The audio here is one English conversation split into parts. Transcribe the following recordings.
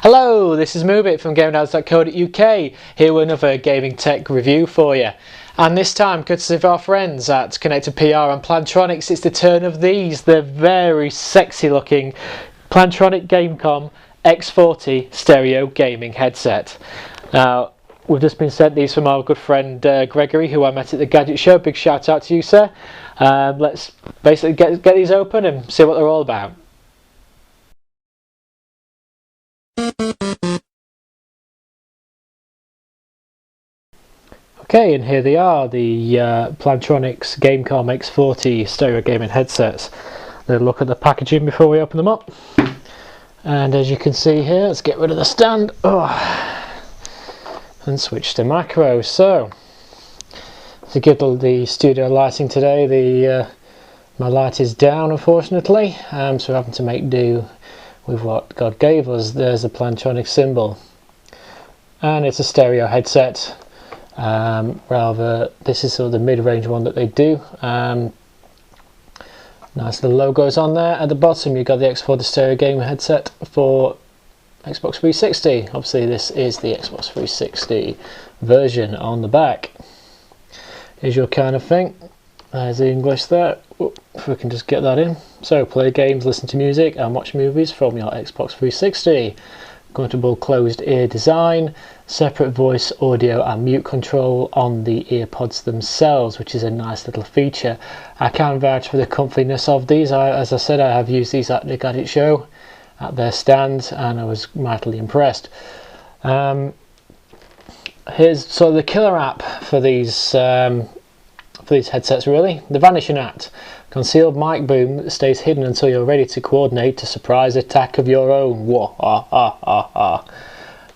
Hello, this is Moobit from Gamerdads.co.uk, here with another gaming tech review for you. And this time, courtesy of our friends at connectedPR and Plantronics, it's the turn of these, the very sexy looking Plantronics GameCom X40 stereo gaming headset. Now, we've just been sent these from our good friend Gregory, who I met at the Gadget Show. Big shout out to you, sir. Let's basically get these open and see what they're all about. Okay, and here they are, the Plantronics GameCom X40 stereo gaming headsets. Let's look at the packaging before we open them up. And as you can see here, let's get rid of the stand and switch to macro. So, to give the studio lighting today, my light is down unfortunately, so we're having to make do with what God gave us. There's a Plantronics symbol, and it's a stereo headset. Rather, this is sort of the mid-range one that they do. Nice little logos on there. At the bottom you've got the X40 stereo gaming headset for Xbox 360. Obviously this is the Xbox 360 version on the back. Here's your kind of thing. There's the English there. If we can just get that in. So, play games, listen to music and watch movies from your Xbox 360. Comfortable closed ear design, separate voice, audio and mute control on the earpods themselves, which is a nice little feature. I can vouch for the comfiness of these. As I said, I have used these at the Gadget Show at their stand and I was mightily impressed. Here's sort of the killer app for these headsets really. The Vanishing Act. Concealed mic boom that stays hidden until you're ready to coordinate a surprise attack of your own.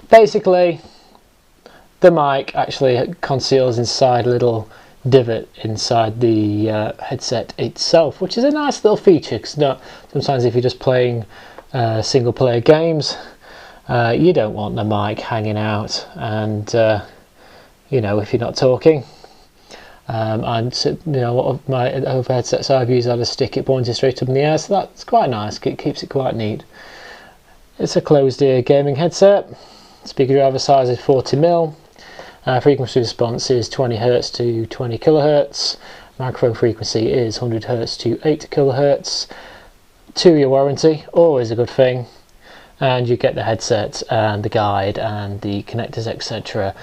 Basically, the mic actually conceals inside a little divot inside the headset itself, which is a nice little feature, because sometimes if you're just playing single player games, you don't want the mic hanging out, and you know, if you're not talking. And you know, a lot of my other headsets I've used had a stick it pointing straight up in the air, so that's quite nice. It keeps it quite neat. It's a closed ear gaming headset. Speaker driver size is 40mm. Frequency response is 20Hz to 20 kHz. Microphone frequency is 100Hz to 8 kHz. 2-year warranty, always a good thing. And you get the headset and the guide and the connectors, etc.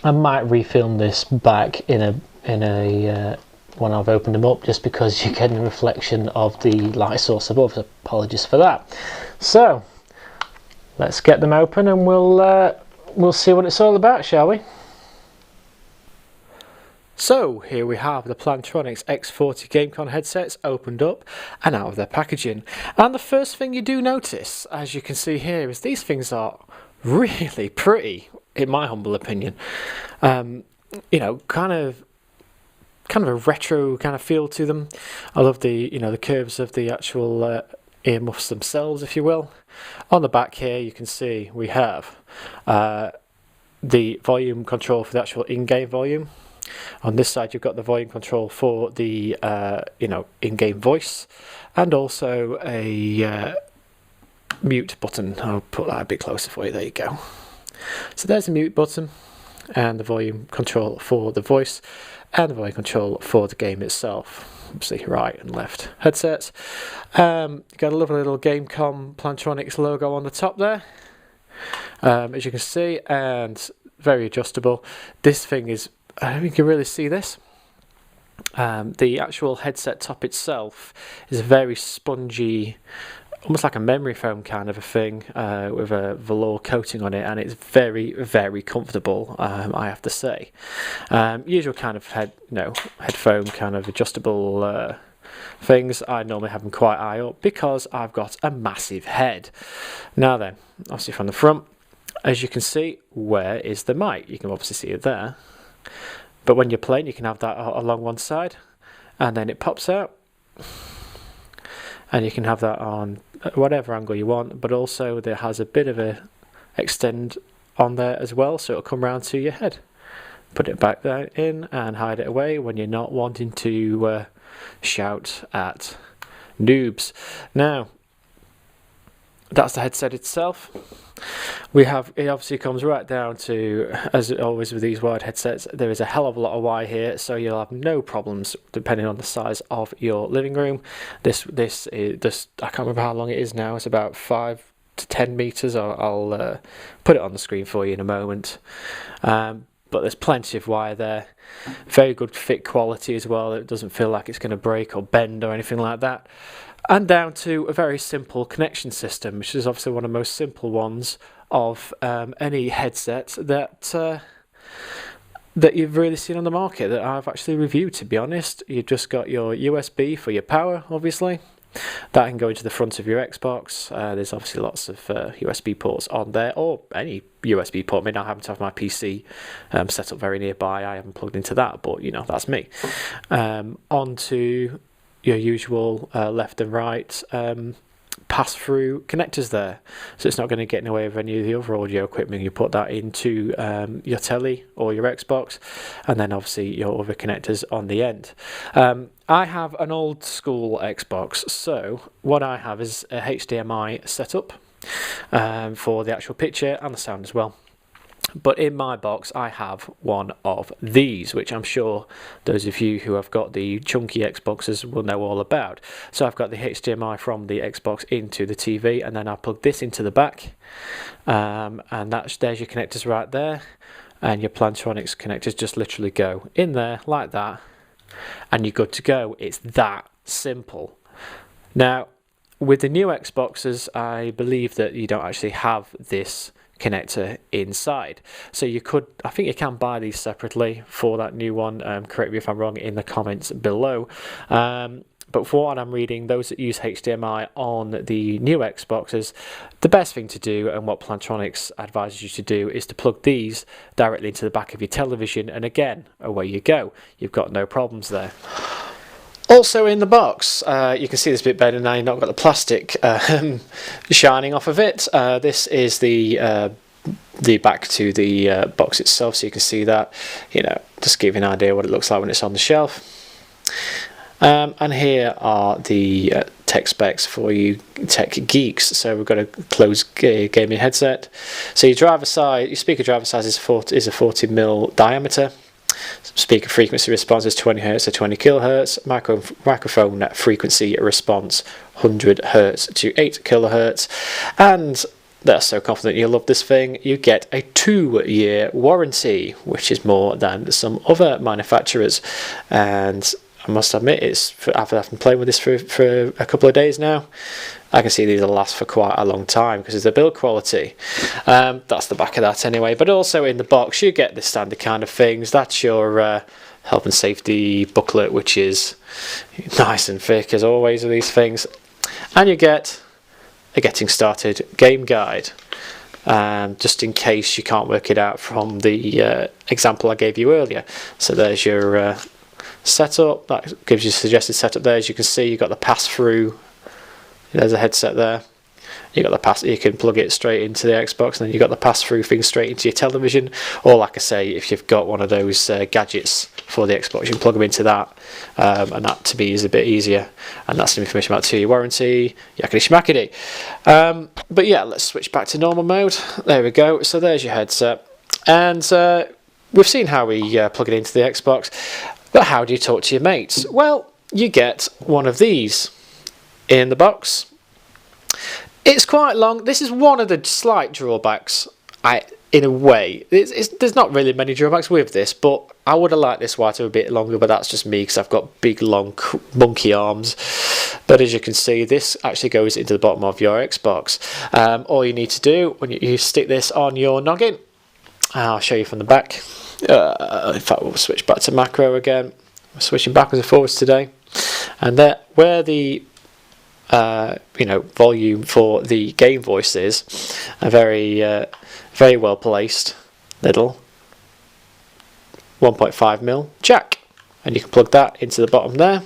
I might refilm this back in a when I've opened them up, just because you're getting a reflection of the light source above. So apologies for that. So let's get them open and we'll see what it's all about, shall we? So here we have the Plantronics X40 GameCom headsets opened up and out of their packaging. And the first thing you do notice, as you can see here, is these things are really pretty, in my humble opinion. You know, kind of a retro kind of feel to them. I love the the curves of the actual earmuffs themselves, if you will. On the back here you can see we have the volume control for the actual in-game volume. On this side you've got the volume control for the in-game voice, and also a mute button. I'll put that a bit closer for you. There you go. So there's the mute button and the volume control for the voice and the volume control for the game itself. Obviously right and left headsets. Got a lovely little GameCom Plantronics logo on the top there, as you can see, and very adjustable. This thing is, I don't think you can really see this. The actual headset top itself is a very spongy, almost like a memory foam kind of a thing, with a velour coating on it, and it's very, very comfortable, I have to say. Usual kind of headphone kind of adjustable things. I normally have them quite high up because I've got a massive head. Now then, obviously from the front, as you can see, where is the mic? You can obviously see it there, but when you're playing you can have that along one side and then it pops out, and you can have that on whatever angle you want, but also there has a bit of a extend on there as well, so it'll come round to your head. Put it back there in and hide it away when you're not wanting to shout at noobs. Now, that's the headset itself. It obviously comes right down to, as always with these wired headsets, there is a hell of a lot of wire here, so you'll have no problems depending on the size of your living room. This is just, I can't remember how long it is now. It's about 5 to 10 meters. I'll put it on the screen for you in a moment. But there's plenty of wire there. Very good fit quality as well. It doesn't feel like it's going to break or bend or anything like that. And down to a very simple connection system, which is obviously one of the most simple ones of any headset that you've really seen on the market, that I've actually reviewed, to be honest. You've just got your USB for your power, obviously. That can go into the front of your Xbox. There's obviously lots of USB ports on there, or any USB port. I mean, I happen to have my PC set up very nearby. I haven't plugged into that, but you know, that's me. Onto your usual left and right pass-through connectors there, so it's not going to get in the way of any of the other audio equipment. You put that into your telly or your Xbox, and then obviously your other connectors on the end. I have an old school Xbox, so what I have is a HDMI setup for the actual picture and the sound as well. But in my box I have one of these, which I'm sure those of you who have got the chunky Xboxes will know all about. So I've got the HDMI from the Xbox into the TV, and then I plug this into the back, and there's your connectors right there, and your Plantronics connectors just literally go in there like that, and you're good to go. It's that simple. Now with the new Xboxes, I believe that you don't actually have this connector inside, so you could, I think you can buy these separately for that new one. Correct me if I'm wrong in the comments below, but for what I'm reading, those that use HDMI on the new Xboxes, the best thing to do, and what Plantronics advises you to do, is to plug these directly into the back of your television, and again, away you go. You've got no problems there. Also in the box, you can see this a bit better now. You've not got the plastic shining off of it. This is the back to the box itself, so you can see that. You know, just give you an idea what it looks like when it's on the shelf. And here are the tech specs for you tech geeks. So we've got a closed gaming headset. So your speaker driver size is a 40mm diameter. Speaker frequency response is 20 Hz to 20 kHz. Microphone frequency response 100 Hz to 8 kHz. And they're so confident you'll love this thing, you get a 2-year warranty, which is more than some other manufacturers. And I must admit, after I've been playing with this for a couple of days now, I can see these will last for quite a long time because of the build quality. That's the back of that anyway. But also in the box you get the standard kind of things. That's your health and safety booklet, which is nice and thick as always with these things. And you get a getting started game guide, just in case you can't work it out from the example I gave you earlier. So there's your setup. That gives you suggested setup there. As you can see, you've got the pass-through. There's a headset there. You can plug it straight into the Xbox, and then you got the pass-through thing straight into your television. Or like I say, if you've got one of those gadgets for the Xbox, you can plug them into that, and that to me is a bit easier. And that's some information about 2-year warranty. Yakety schmackety. But yeah, let's switch back to normal mode. There we go. So there's your headset, and we've seen how we plug it into the Xbox. But how do you talk to your mates? Well, you get one of these in the box. It's quite long. This is one of the slight drawbacks, in a way. There's not really many drawbacks with this, but I would have liked this wire to be a bit longer, but that's just me because I've got big, long, monkey arms. But as you can see, this actually goes into the bottom of your Xbox. All you need to do, when you stick this on your noggin, I'll show you from the back. In fact, we'll switch back to macro again. We're switching backwards and forwards today. And there, where the volume for the game voice is, a very well placed little 1.5mm jack, and you can plug that into the bottom there.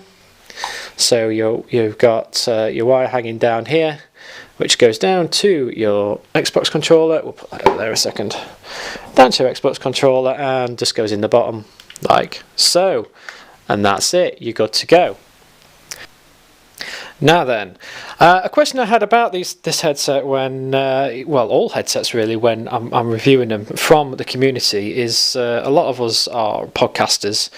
So you've got your wire hanging down here, which goes down to your Xbox controller. We'll put that over there a second. Down to your Xbox controller, and just goes in the bottom like so. And that's it. You're good to go. Now then, a question I had about this headset when, well, all headsets really, when I'm reviewing them from the community is a lot of us are podcasters,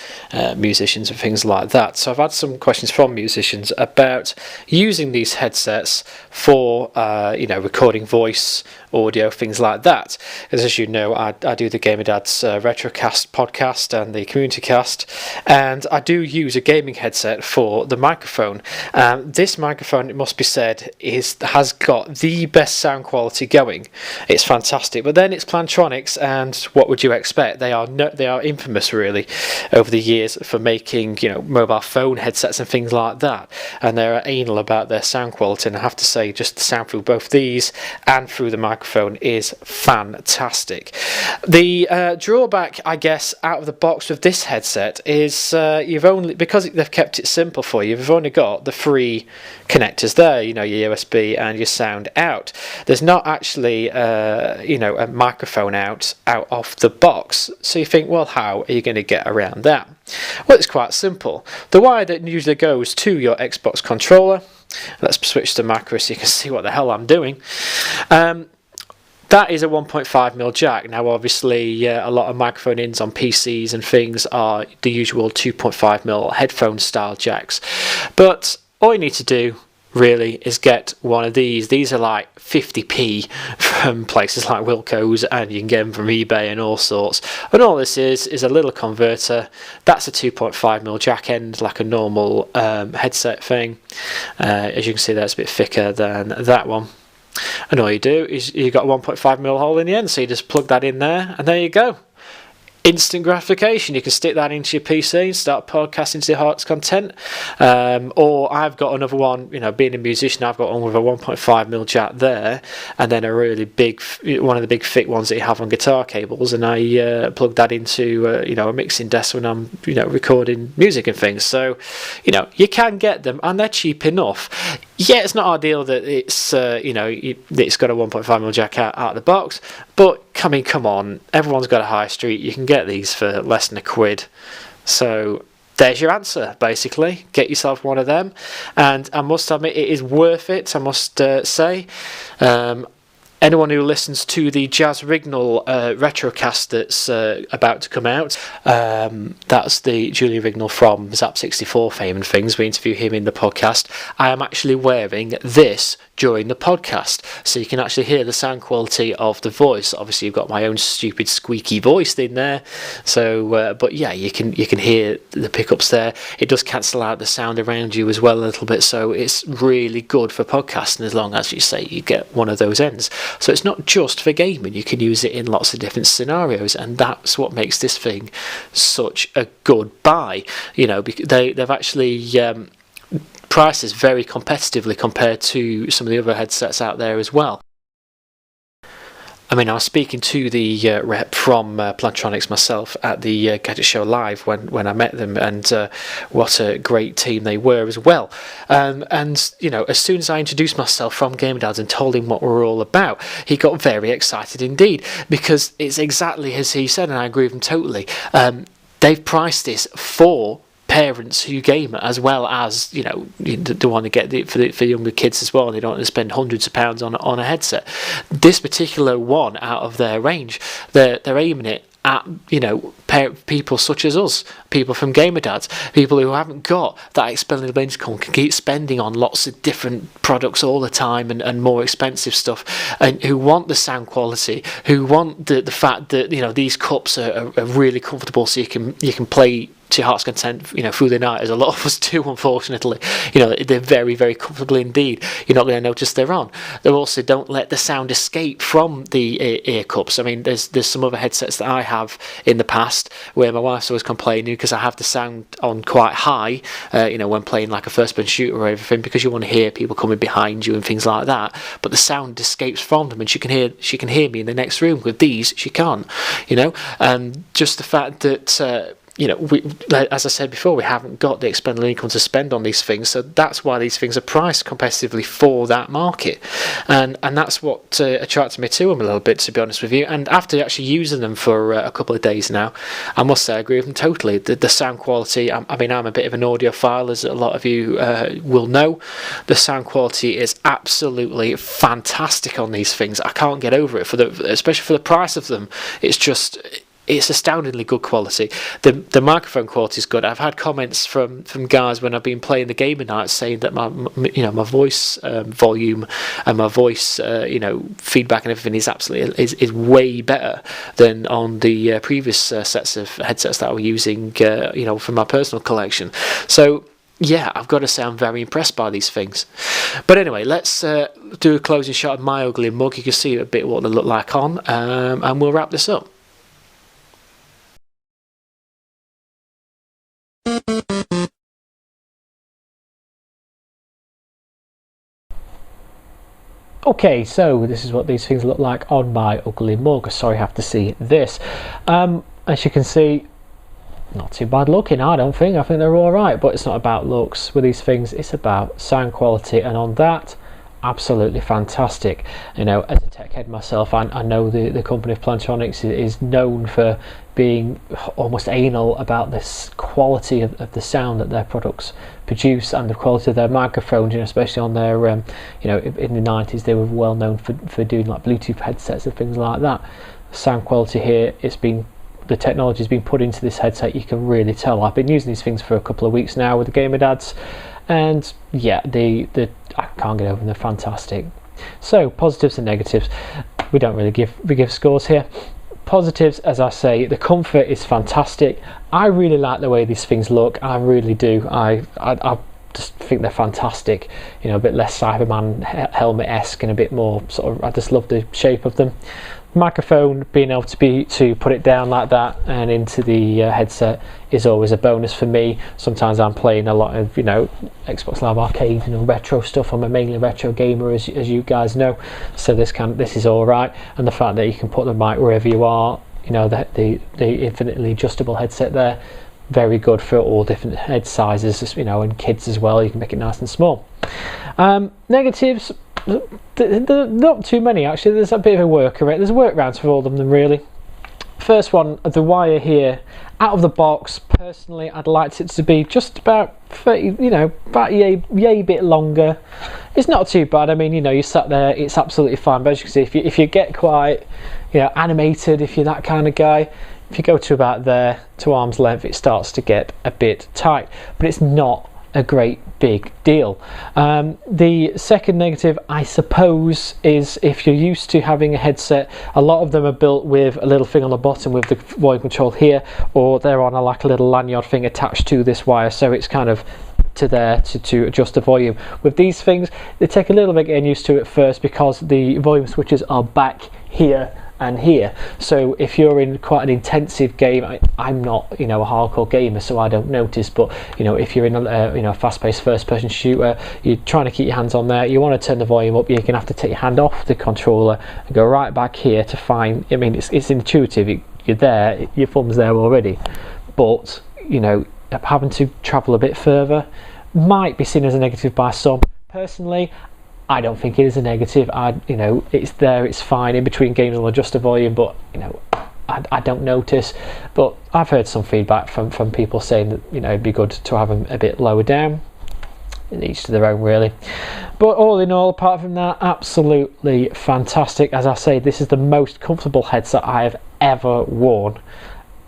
musicians and things like that. So I've had some questions from musicians about using these headsets for, recording voice, audio, things like that. Because as you know, I do the Gamerdads Retrocast podcast and the Community Cast, and I do use a gaming headset for the microphone. This microphone, it must be said, has got the best sound quality going. It's fantastic. But then it's Plantronics, and what would you expect? They are infamous really over the years for making mobile phone headsets and things like that, and they're anal about their sound quality. And I have to say, just the sound through both these and through the microphone is fantastic. The drawback, I guess, out of the box with this headset is because they've kept it simple for you, you've only got the three connectors there, your USB and your sound out. There's not actually a microphone out of the box. So you think, well, how are you going to get around that? Well, it's quite simple. The wire that usually goes to your Xbox controller, let's switch to macro so you can see what the hell I'm doing. That is a 1.5mm jack. Now obviously a lot of microphone ins on PCs and things are the usual 2.5mm headphone style jacks, but all you need to do really is get one of these. These are like 50p from places like Wilco's, and you can get them from eBay and all sorts. And all this is a little converter. That's a 2.5mm jack end, like a normal headset thing. As you can see there, it's a bit thicker than that one. And all you do is you've got a 1.5mm hole in the end, so you just plug that in there, and there you go. Instant gratification. You can stick that into your PC and start podcasting to your heart's content. Or I've got another one, being a musician, I've got one with a 1.5mm jack there, and then a really big, one of the big thick ones that you have on guitar cables, and I plug that into a mixing desk when I'm recording music and things. So you can get them, and they're cheap enough. Yeah, it's not ideal that it's it's got a 1.5mm jack out of the box, but come on, everyone's got a high street. You can get these for less than £1. So there's your answer, basically. Get yourself one of them, and I must admit it is worth it, I must say. Anyone who listens to the Jazz Rignall retrocast that's about to come out, that's the Julian Rignall from Zap64 fame and things. We interview him in the podcast. I am actually wearing this during the podcast, so you can actually hear the sound quality of the voice. Obviously, you've got my own stupid squeaky voice in there, so but yeah, you can hear the pickups there. It does cancel out the sound around you as well a little bit, so it's really good for podcasting as long as you say you get one of those ends. So it's not just for gaming, you can use it in lots of different scenarios, and that's what makes this thing such a good buy. They've actually priced this very competitively compared to some of the other headsets out there as well. I mean, I was speaking to the rep from Plantronics myself at the Gadget Show Live when I met them, and what a great team they were as well. And as soon as I introduced myself from Gamerdads and told him what we're all about, he got very excited indeed, because it's exactly as he said, and I agree with him totally. They've priced this for parents who game as well as they want to get it for younger kids as well. They don't want to spend hundreds of pounds on a headset. This particular one out of their range, they're aiming it at people such as us, people from Gamerdads, people who haven't got that expendable income, can keep spending on lots of different products all the time and more expensive stuff, and who want the sound quality, who want the fact that these cups are really comfortable, so you can play to your heart's content through the night, as a lot of us do, unfortunately. They're very, very comfortable indeed. You're not going to notice they're on. They also don't let the sound escape from the ear cups. I mean, there's some other headsets that I have in the past where my wife's always complaining because I have the sound on quite high when playing like a first-person shooter or everything, because you want to hear people coming behind you and things like that, but the sound escapes from them, and she can hear me in the next room. With these she can't. And just the fact that you know, as I said before, we haven't got the expendable income to spend on these things, so that's why these things are priced competitively for that market, and that's what attracted me to them a little bit, to be honest with you. And after actually using them for a couple of days now, I must say I agree with them totally. The sound quality, I mean, I'm a bit of an audiophile, as a lot of you will know. The sound quality is absolutely fantastic on these things. I can't get over it, especially for the price of them. It's astoundingly good quality. The microphone quality is good. I've had comments from guys when I've been playing the gamer nights saying that my voice volume and my voice feedback and everything is absolutely is way better than on the previous sets of headsets that I was using for my personal collection. So yeah, I've got to say I'm very impressed by these things. But anyway, let's do a closing shot of my ugly mug. You can see a bit what they look like on, and we'll wrap this up. Okay, so this is what these things look like on my ugly mug. Sorry, you have to see this. As you can see, not too bad looking, I don't think. I think they're all right, but it's not about looks with these things. It's about sound quality, and on that, absolutely fantastic. You know, as a tech head myself, I know the company of Plantronics is known for being almost anal about this quality of the sound that their products produce and the quality of their microphones, especially on their in the 90s they were well known for doing like Bluetooth headsets and things like that. Sound quality here, the technology has been put into this headset. You can really tell. I've been using these things for a couple of weeks now with the Gamerdads, and yeah, I can't get over them. They're fantastic. So positives and negatives. We don't really give scores here. Positives, as I say, the comfort is fantastic. I really like the way these things look. I really do. I just think they're fantastic. A bit less Cyberman helmet-esque and a bit more sort of. I just love the shape of them. Microphone, being able to put it down like that and into the headset is always a bonus for me. Sometimes I'm playing a lot of Xbox Live Arcade, retro stuff. I'm a mainly retro gamer, as you guys know, so this is all right. And the fact that you can put the mic wherever you are, the infinitely adjustable headset there, very good for all different head sizes, and kids as well. You can make it nice and small. Negatives. Not too many actually. There's a bit of a workaround. There's workarounds for all of them really. First one, the wire here, out of the box. Personally, I'd like it to be just about 30, about yay bit longer. It's not too bad. I mean, you sat there, it's absolutely fine. But as you can see, if you get quite, animated, if you're that kind of guy, if you go to about there, to arm's length, it starts to get a bit tight. But it's not a great big deal. The second negative, I suppose, is if you're used to having a headset, a lot of them are built with a little thing on the bottom with the volume control here, or they're on like a little lanyard thing attached to this wire, so it's kind of to adjust the volume. With these things, they take a little bit getting used to it first, because the volume switches are back here and here. So if you're in quite an intensive game, I'm not a hardcore gamer, so I don't notice, but if you're in a fast-paced first-person shooter, you're trying to keep your hands on there, you want to turn the volume up, you're gonna have to take your hand off the controller and go right back here to find. I mean, it's intuitive. You're there, your thumb's there already, but having to travel a bit further might be seen as a negative by some. Personally, I don't think it is a negative. It's there, it's fine. In between games, I'll adjust the volume, but I don't notice. But I've heard some feedback from people saying that it'd be good to have them a bit lower down. Each to their own, really. But all in all, apart from that, absolutely fantastic. As I say, this is the most comfortable headset I have ever worn,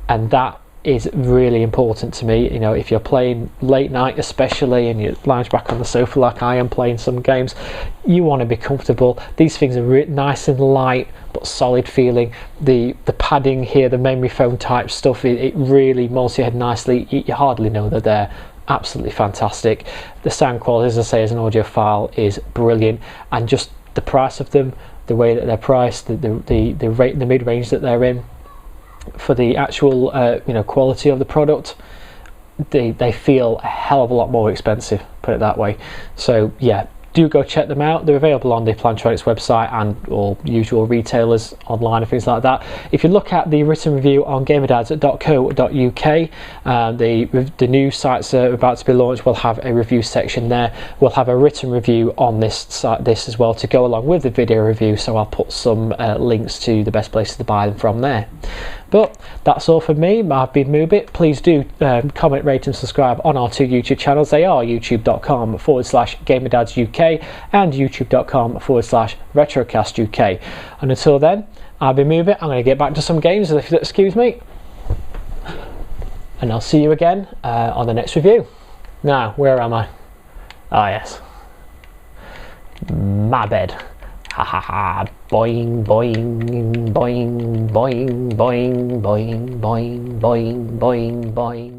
and that is really important to me. If you're playing late night especially, and you lounge back on the sofa like I am playing some games, you want to be comfortable. These things are nice and light but solid feeling. The padding here, the memory foam type stuff, it really molds your head nicely. You hardly know they're there. Absolutely fantastic. The sound quality, as I say, as an audiophile, is brilliant, and just the price of them, the way that they're priced, the mid-range that they're in, for the actual quality of the product, they feel a hell of a lot more expensive, put it that way. So yeah, do go check them out. They're available on the Plantronics website and all usual retailers online and things like that. If you look at the written review on gamerdads.co.uk, the new sites are about to be launched. We'll have a review section there. We'll have a written review on this as well to go along with the video review, so I'll put some links to the best places to buy them from there. But that's all from me. I've been Moobit. Please do comment, rate and subscribe on our 2 YouTube channels. They are youtube.com/GamerdadsUK and youtube.com/RetroCastUK. And until then, I've been Moobit. I'm going to get back to some games, if you'll excuse me. And I'll see you again on the next review. Now, where am I? Ah, yes. My bed. Ha ha ha, boing, boing, boing, boing, boing, boing, boing, boing, boing, boing.